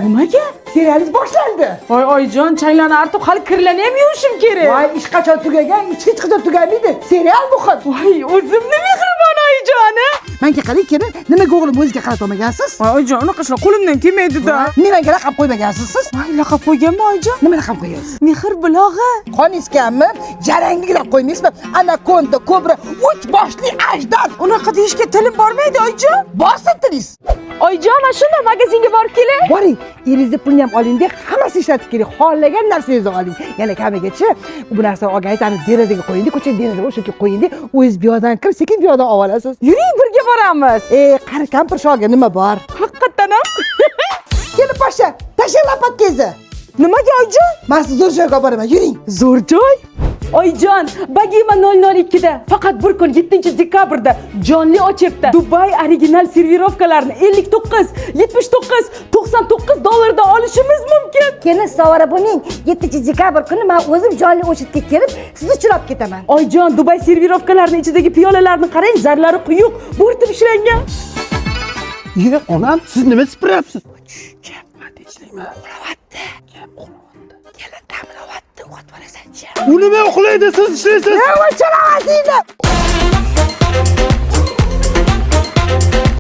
Nimaga? Serialingiz boshlandi. Voy oyijon, chaylarni artib hali kirlarni ham yuvishim kerak. Voy, ish qachon tugagan, ish hech qachon tugamaydi. Serial muhim. Voy, o'zimni mehribon oyijoni. Menga qarang, kelin, nimaga o'g'lim o'ziga qarata olmagansiz? Voy oyijon, unaqa ishlar qo'limdan kelmaydi-da. Nimaga laqab qo'ymagansiz siz? Voy, laqab qo'yganmi oyijon? Nima laqab qo'yasiz? Mehr bulog'i. Qoningiz kammi? Jarangligilab qo'ymaysizmi? Anakonda, kobra, 3 boshli ajdod. Unaqa deyishga tilim bormaydi oyijon. Bositdingiz. Oyijon, mana shunda magazinga borib keling. Boring, eringizni pulni ham oling-da, hammasi ishlatib keling. Xohlagan narsangizni oling. Yana kamigacha bu narsani olganingiz ani derazaga qo'ying-da, ko'chaga derazaga o'sha yerga qo'ying-da. O'zingiz bu yoqdan kirib, sekin bu yoqdan olasiz. Yuring, birga boramiz. Qari kampir shoga nima bor? Haqiqatan ham. Kelin pasha, tashlang lapatkangizni. Nimaga oyijon? Men sizni zo'r joyga olib boraman, yuring. Zo'r joy? Oyijon, Bagima 002 da faqat bir kun 7-dekabrda jonli ochibdi. Dubai original servirovkalarini 59, 79, 99 dollardan olishimiz mumkin. Kelin savara bo'ling. 7-dekabr kuni men o'zim jonli o'chitga kelib, sizni uchirib ketaman. Oyijon, Dubai servirovkalarining ichidagi piyolalarni qarang, zarlari quyuq, bo'rtib ishlangan. Ye, onam, siz nima sipiryapsiz? Gap qanday ishlayman? Uxlayapti. Kelin ta'minlayapti, uxlatib borasan-chi. U nima uxlaydi, siz ishlaysiz? Nima chalasiz?